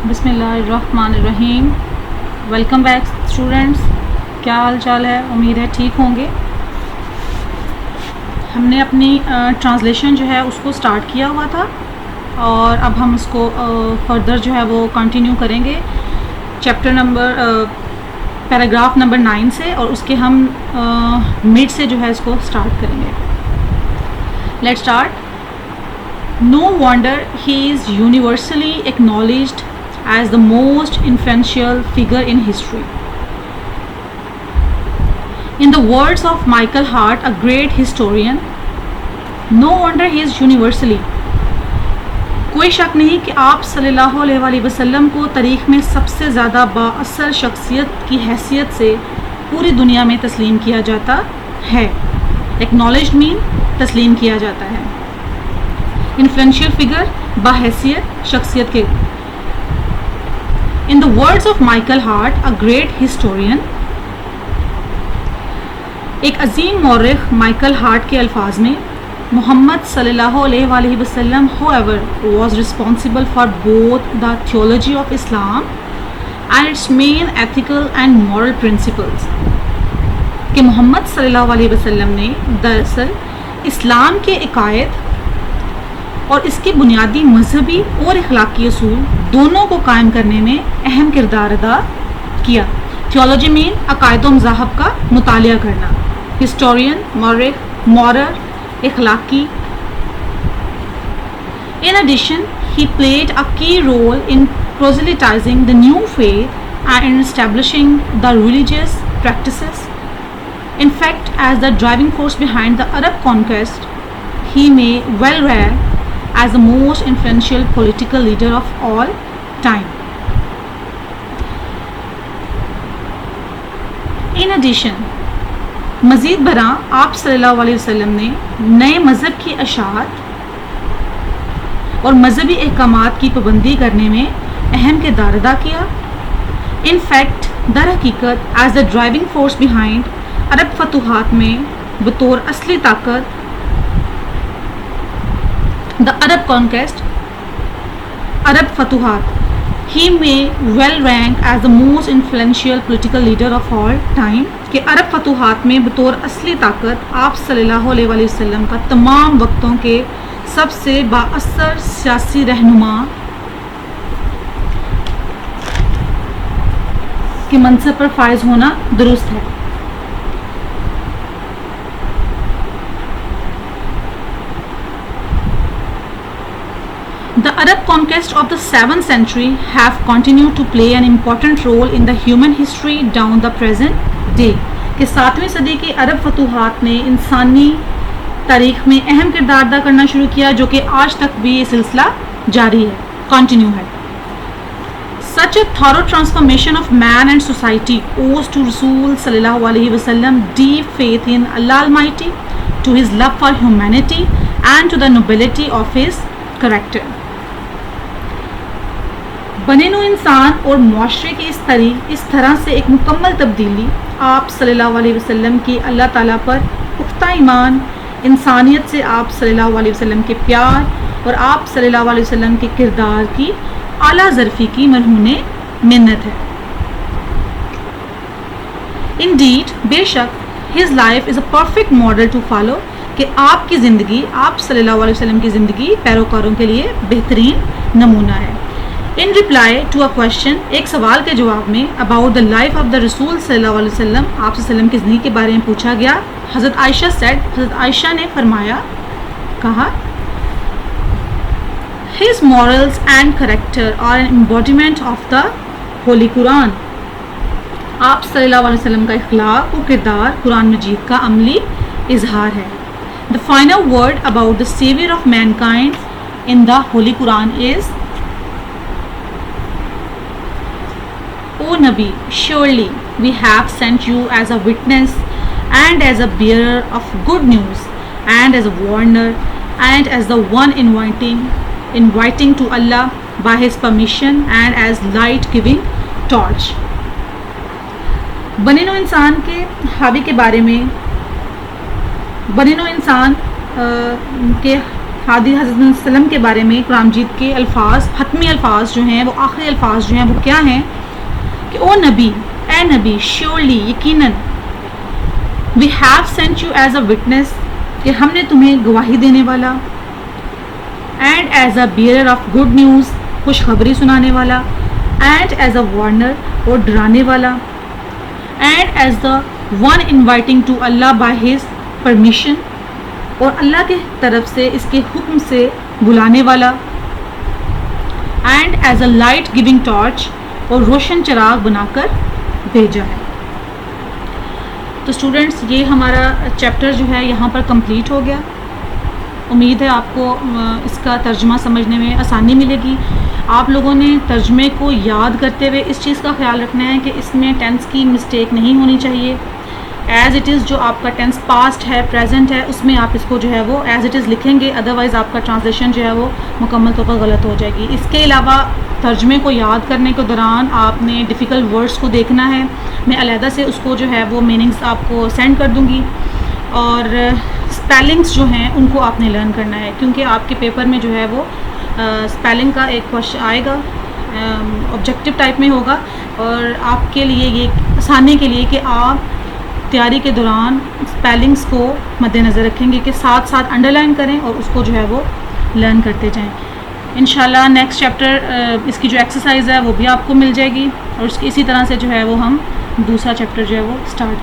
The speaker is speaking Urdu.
بسم اللہ الرحمن الرحیم. Welcome back students. کیا حال چال ہے؟ امید ہے ٹھیک ہوں گے. ہم نے اپنی ٹرانسلیشن جو ہے اس کو سٹارٹ کیا ہوا تھا اور اب ہم اس کو فردر جو ہے وہ کنٹینیو کریں گے چیپٹر نمبر پیراگراف نمبر 9 سے، اور اس کے ہم مڈ سے جو ہے اس کو سٹارٹ کریں گے. Let start. No wonder he is universally acknowledged as the most influential figure in history. In the words of Michael Hart, a great historian, no wonder he is universally. کوئی شک نہیں کہ آپ صلی اللہ علیہ وسلم کو تاریخ میں سب سے زیادہ بااثر شخصیت کی حیثیت سے پوری دنیا میں تسلیم کیا جاتا ہے. Acknowledged mean تسلیم کیا جاتا ہے. انفلوئنشیل فگر باحیثیت شخصیت کے. In the words of Michael Hart, a great historian, ایک عظیم مورخ مائیکل ہارٹ کے الفاظ میں، محمد صلی اللہ علیہ وسلم however was responsible for both the theology of Islam and its main ethical and moral principles. کہ محمد صلی اللہ علیہ وسلم نے دراصل اسلام کے عقائد اور اس کے بنیادی مذہبی اور اخلاقی اصول دونوں کو قائم کرنے میں اہم کردار ادا کیا. تھیولوجی مین عقائد و مذاہب کا مطالعہ کرنا. ہسٹورین مورخ، مورل اخلاقی. In addition, he played a key role in proselytizing the new faith and in establishing the religious practices. In fact, as the driving force behind the Arab conquest, he may well rank as the most influential political leader of all time. In addition, مزید برآں آپ صلی اللہ علیہ وسلم نے نئے مذہب کی اشاعت اور مذہبی احکامات کی پابندی کرنے میں اہم کردار ادا کیا. ان فیکٹ در حقیقت is the driving force behind عرب فتوحات میں بطور اصلی طاقت the Arab conquest, Arab فتوحات, he may well rank as the most influential political leader of all time. کہ عرب فتوحات میں بطور اصلی طاقت آپ صلی اللہ علیہ وسلم کا تمام وقتوں کے سب سے بااثر سیاسی رہنما کے منصب پر فائز ہونا درست ہے. The Arab conquest of the 7th century have continued to play an important role in the human history down the present day. کہ 7ویں صدی کی عرب فتوحات نے انسانی تاریخ میں اہم کردار ادا کرنا شروع کیا، جو کہ آج تک بھی یہ سلسلہ جاری ہے، کنٹینیو ہے. Such a thorough transformation of man and society owes to Rasul صلی اللہ علیہ وسلم deep faith in Allah Almighty, to his love for humanity and to the nobility of his character. بنے نوع انسان اور معاشرے کی اس طرح سے ایک مکمل تبدیلی آپ صلی اللہ علیہ وسلم کی اللہ تعالیٰ پر پختہ ایمان، انسانیت سے آپ صلی اللہ علیہ وسلم کے پیار اور آپ صلی اللہ علیہ وسلم کے کردار کی اعلیٰ ظرفی کی مرہون منت ہے. Indeed, بے شک his life is a perfect model to follow. کہ آپ کی زندگی، آپ صلی اللہ علیہ وسلم کی زندگی پیروکاروں کے لیے بہترین نمونہ ہے. ان ریپلائی ٹو اے کوشچن، ایک سوال کے جواب میں، about the life of the رسول صلی اللہ علیہ وسلم، آپ صلی اللہ علیہ وسلم کی زندگی کے بارے میں پوچھا گیا. حضرت عائشہ سیڈ، حضرت عائشہ نے فرمایا، کہا، his morals and character are an embodiment of the holy Quran. آپ صلی اللہ علیہ وسلم کا اخلاق و کردار قرآن مجید کا عملی اظہار ہے. The final word about the savior of mankind in the Holy Quran is, O Nabi, surely we have sent you as a witness and as a bearer of good news and as a warner and as the one inviting to Allah by his permission and as light giving torch. بنے نوع انسان کے حاوی کے بارے میں، بنے نوع انسان کے حضرت صلی اللہ علیہ وسلم کے بارے میں قرآن مجید کے الفاظ، حتمی الفاظ جو ہیں، وہ آخری الفاظ جو ہیں وہ کیا ہیں کہ او نبی، اے نبی، شیورلی، یقیناً، we have sent you as a witness, کہ ہم نے تمہیں گواہی دینے والا، and as a bearer of good news, خوشخبری سنانے والا، اینڈ ایز اے وارنر، اور ڈرانے والا، and as the one inviting to Allah by his permission, اور اللہ کے طرف سے اس کے حکم سے بلانے والا، and as a light giving torch, اور روشن چراغ بنا کر بھیجا ہے۔ تو اسٹوڈنٹس یہ ہمارا چیپٹر جو ہے یہاں پر کمپلیٹ ہو گیا۔ امید ہے آپ کو اس کا ترجمہ سمجھنے میں آسانی ملے گی۔ آپ لوگوں نے ترجمے کو یاد کرتے ہوئے اس چیز کا خیال رکھنا ہے کہ اس میں ٹینس کی مسٹیک نہیں ہونی چاہیے۔ ایز اٹ از جو آپ کا ٹینس پاسٹ ہے، پریزنٹ ہے، اس میں آپ اس کو جو ہے وہ ایز اٹ از لکھیں گے، ادروائز آپ کا ٹرانسلیشن جو ہے وہ مکمل طور پر غلط ہو جائے گی۔ اس کے علاوہ ترجمے کو یاد کرنے کے دوران آپ نے ڈیفیکلٹ ورڈس کو دیکھنا ہے۔ میں علیحدہ سے اس کو جو ہے وہ میننگز آپ کو سینڈ کر دوں گی، اور اسپیلنگس جو ہیں ان کو آپ نے لرن کرنا ہے، کیونکہ آپ کے پیپر میں جو ہے وہ اسپیلنگ کا ایک کویشچن آئے گا، آبجیکٹیو ٹائپ میں ہوگا، اور آپ کے لیے یہ آسانی کے لیے کہ آپ تیاری کے دوران اسپیلنگس کو مد نظر رکھیں گے کہ ساتھ ساتھ انڈر لائن کریں اور اس کو جو ہے وہ لرن کرتے جائیں۔ انشاءاللہ نیکسٹ چیپٹر اس کی جو ایکسرسائز ہے وہ بھی آپ کو مل جائے گی، اور اسی طرح سے جو ہے وہ ہم دوسرا چیپٹر جو ہے وہ اسٹارٹ کریں۔